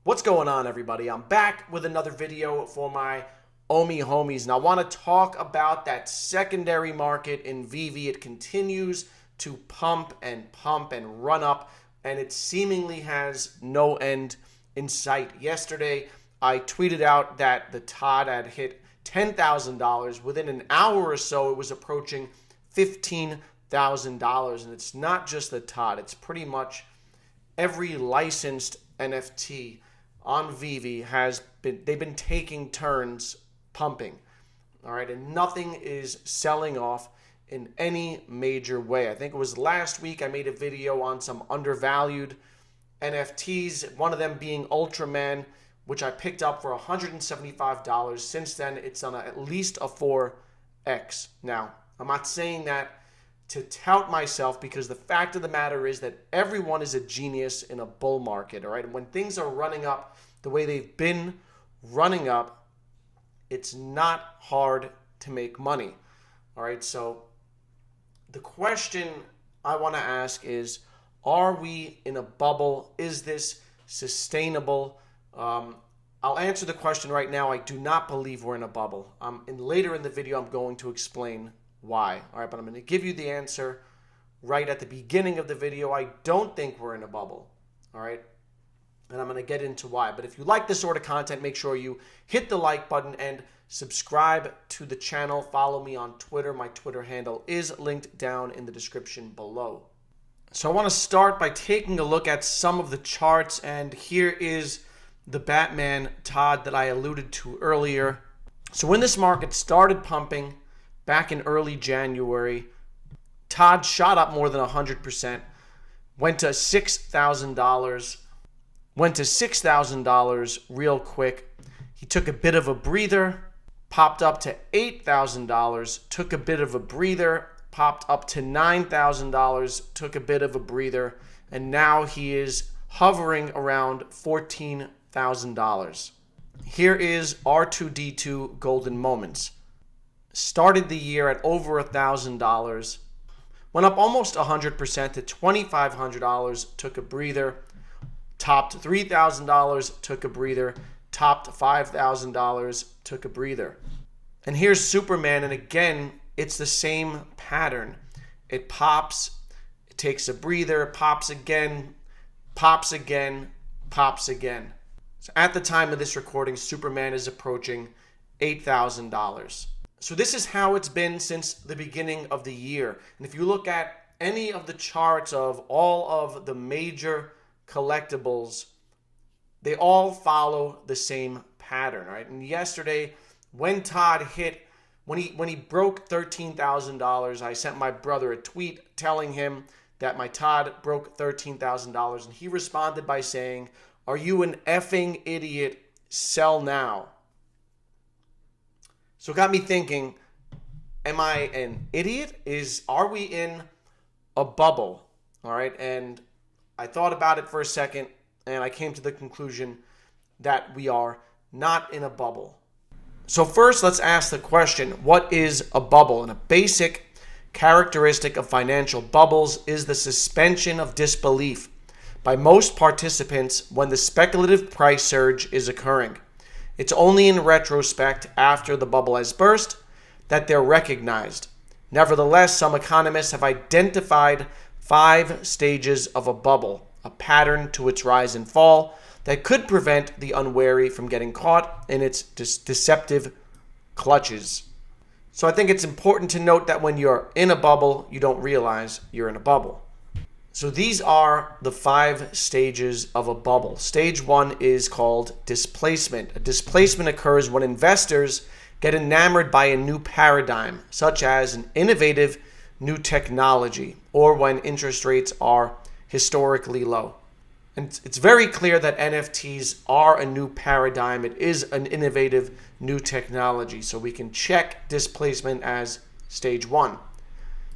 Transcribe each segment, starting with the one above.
What's going on, everybody? I'm back with another video for my Omi homies, and I want to talk about that secondary market in Veve. It continues to pump and run up, and it seemingly has no end in sight. Yesterday, I tweeted out that the TOD had hit $10,000. Within an hour or so, it was approaching $15,000, and it's not just the TOD. It's pretty much every licensed NFT on Veve they've been taking turns pumping, all right, and nothing is selling off in any major way. I think it was last week I made a video on some undervalued NFTs, one of them being Ultraman, which I picked up for $175. Since then, it's on at least a 4x. Now, I'm not saying that to tout myself, because the fact of the matter is that everyone is a genius in a bull market, all right? And when things are running up the way they've been running up, it's not hard to make money, all right? So the question I want to ask is, are we in a bubble? Is this sustainable? I'll answer the question right now. I do not believe we're in a bubble. Later in the video, I'm going to explain why. All right, but I'm going to give you the answer right at the beginning of the video. I don't think we're in a bubble. All right, and I'm going to get into why. But if you like this sort of content, make sure you hit the like button and subscribe to the channel. Follow me on Twitter. My Twitter handle is linked down in the description below. So I want to start by taking a look at some of the charts, and here is the Batman TOD that I alluded to earlier. So when this market started pumping back in early January, TOD shot up more than 100%, went to $6,000 real quick. He took a bit of a breather, popped up to $8,000, took a bit of a breather, popped up to $9,000, took a bit of a breather, and now he is hovering around $14,000. Here is R2D2 Golden Moments. Started the year at over $1,000, went up almost 100% to $2,500, took a breather, topped $3,000, took a breather, topped $5,000, took a breather. And here's Superman, and again, it's the same pattern. It pops, it takes a breather, pops again, pops again, pops again. So at the time of this recording, Superman is approaching $8,000. So this is how it's been since the beginning of the year. And if you look at any of the charts of all of the major collectibles, they all follow the same pattern, right? And yesterday, when TOD hit, when he broke $13,000, I sent my brother a tweet telling him that my TOD broke $13,000, and he responded by saying, "Are you an effing idiot? Sell now." So it got me thinking, am I an idiot? Are we in a bubble? All right. And I thought about it for a second, and I came to the conclusion that we are not in a bubble. So first, let's ask the question, what is a bubble? And a basic characteristic of financial bubbles is the suspension of disbelief by most participants when the speculative price surge is occurring. It's only in retrospect, after the bubble has burst, that they're recognized. Nevertheless, some economists have identified 5 stages of a bubble, a pattern to its rise and fall that could prevent the unwary from getting caught in its deceptive clutches. So I think it's important to note that when you're in a bubble, you don't realize you're in a bubble. So these are the 5 stages of a bubble. Stage 1 is called displacement. A displacement occurs when investors get enamored by a new paradigm, such as an innovative new technology, or when interest rates are historically low. And it's very clear that NFTs are a new paradigm. It is an innovative new technology. So we can check displacement as stage 1.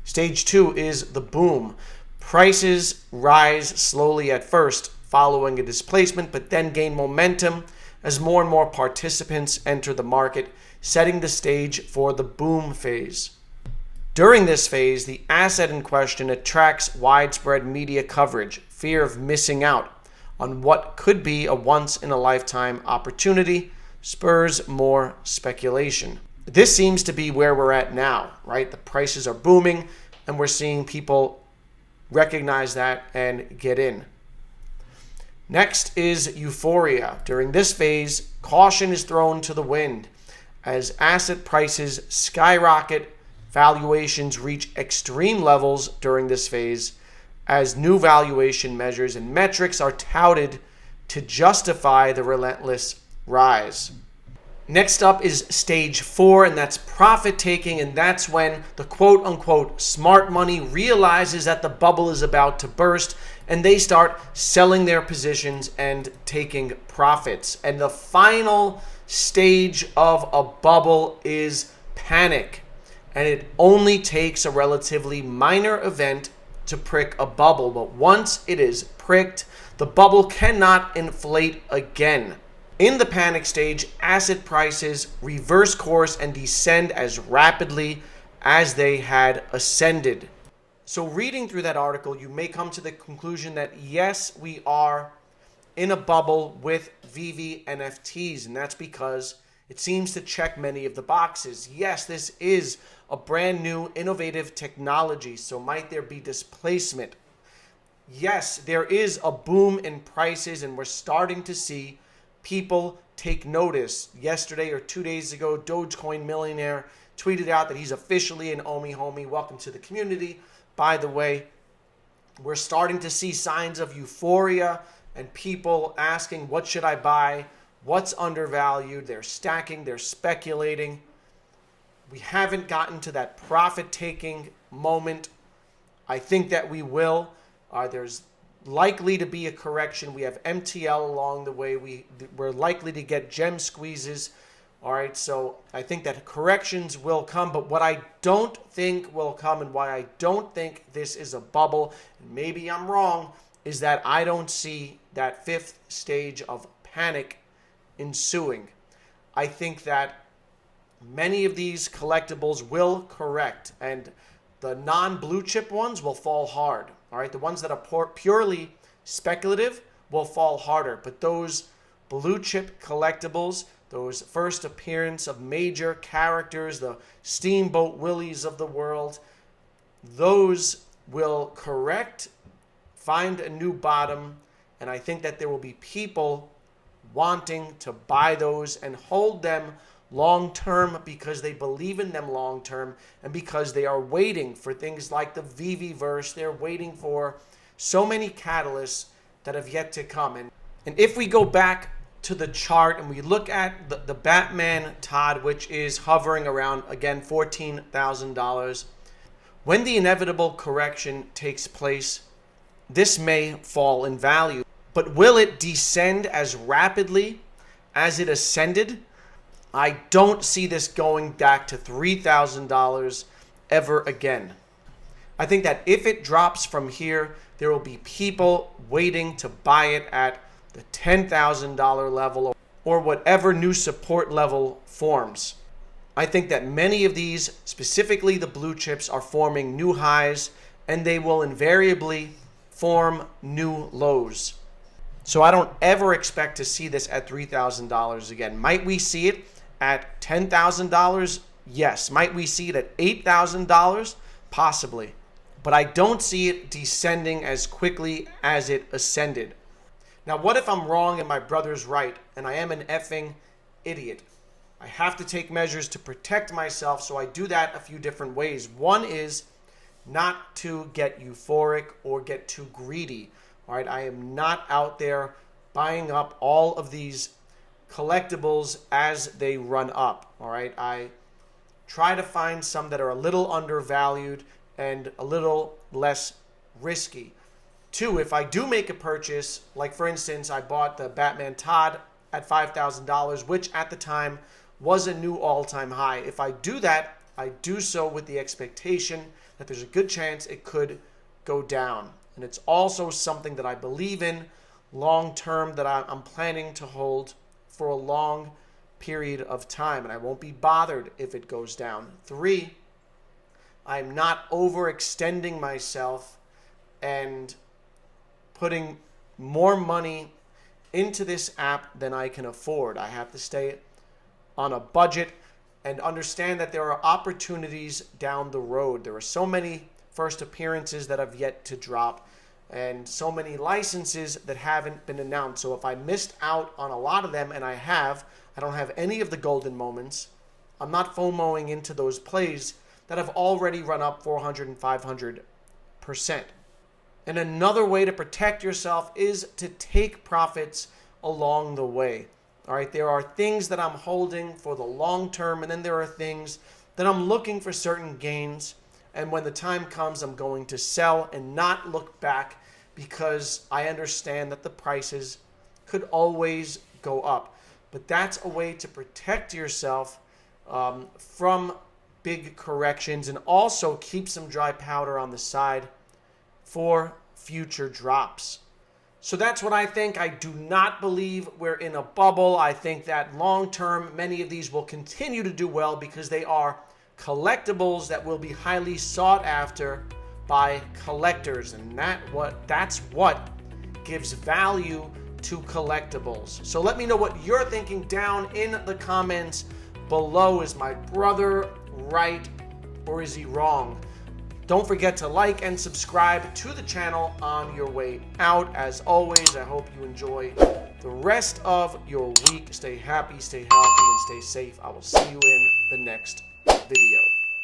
Stage 2 is the boom. Prices rise slowly at first, following a displacement, but then gain momentum as more and more participants enter the market, setting the stage for the boom phase. During this phase, the asset in question attracts widespread media coverage, fear of missing out, on what could be a once-in-a-lifetime opportunity spurs more speculation. This seems to be where we're at now, right? The prices are booming, and we're seeing people recognize that and get in. Next is euphoria. During this phase, caution is thrown to the wind as asset prices skyrocket, valuations reach extreme levels during this phase, as new valuation measures and metrics are touted to justify the relentless rise. Next up is stage 4, and that's profit taking, and that's when the quote unquote smart money realizes that the bubble is about to burst and they start selling their positions and taking profits. And the final stage of a bubble is panic, and it only takes a relatively minor event to prick a bubble, but once it is pricked, the bubble cannot inflate again. In the panic stage, asset prices reverse course and descend as rapidly as they had ascended. So reading through that article, you may come to the conclusion that yes, we are in a bubble with Veve NFTs, and that's because it seems to check many of the boxes. Yes, this is a brand new innovative technology, so might there be displacement? Yes, there is a boom in prices, and we're starting to see people take notice. Yesterday or 2 days ago, Dogecoin millionaire tweeted out that he's officially an Omi homie. Welcome to the community. By the way, we're starting to see signs of euphoria and people asking, what should I buy? What's undervalued? They're stacking, they're speculating. We haven't gotten to that profit-taking moment. I think that we will. There's likely to be a correction. We have MTL along the way. We're likely to get gem squeezes. All right, so I think that corrections will come, but what I don't think will come and why I don't think this is a bubble, and maybe I'm wrong, is that I don't see that fifth stage of panic ensuing. I think that many of these collectibles will correct, and the non-blue chip ones will fall hard. All right, the ones that are purely speculative will fall harder, but those blue chip collectibles, those first appearance of major characters, the Steamboat Willies of the world, those will correct, find a new bottom, and I think that there will be people wanting to buy those and hold them long term because they believe in them long term and because they are waiting for things like the Veveverse. They're waiting for so many catalysts that have yet to come. And if we go back to the chart and we look at the Batman Todd, which is hovering around, again, $14,000, when the inevitable correction takes place, this may fall in value. But will it descend as rapidly as it ascended? I don't see this going back to $3,000 ever again. I think that if it drops from here, there will be people waiting to buy it at the $10,000 level or whatever new support level forms. I think that many of these, specifically the blue chips, are forming new highs, and they will invariably form new lows. So I don't ever expect to see this at $3,000 again. Might we see it at $10,000? Yes. Might we see it at $8,000? Possibly. But I don't see it descending as quickly as it ascended. Now, what if I'm wrong and my brother's right, and I am an effing idiot? I have to take measures to protect myself, so I do that a few different ways. One is not to get euphoric or get too greedy. All right, I am not out there buying up all of these collectibles as they run up. All right, I try to find some that are a little undervalued and a little less risky. Two, if I do make a purchase, like for instance, I bought the Batman Todd at $5,000, which at the time was a new all-time high. If I do that, I do so with the expectation that there's a good chance it could go down. And it's also something that I believe in long-term, that I'm planning to hold for a long period of time, and I won't be bothered if it goes down. Three, I'm not overextending myself and putting more money into this app than I can afford. I have to stay on a budget and understand that there are opportunities down the road. There are so many first appearances that have yet to drop and so many licenses that haven't been announced. So if I missed out on a lot of them, and I don't have any of the golden moments, I'm not FOMOing into those plays that have already run up 400 and 500%. And another way to protect yourself is to take profits along the way. All right, there are things that I'm holding for the long term, and then there are things that I'm looking for certain gains. And when the time comes, I'm going to sell and not look back, because I understand that the prices could always go up. But that's a way to protect yourself from big corrections, and also keep some dry powder on the side for future drops. So that's what I think. I do not believe we're in a bubble. I think that long term, many of these will continue to do well because they are collectibles that will be highly sought after by collectors, and that's what gives value to collectibles. So let me know what you're thinking down in the comments below. Is my brother right, or is he wrong? Don't forget to like and subscribe to the channel on your way out. As always, I hope you enjoy the rest of your week. Stay happy, stay healthy, and stay safe. I will see you in the next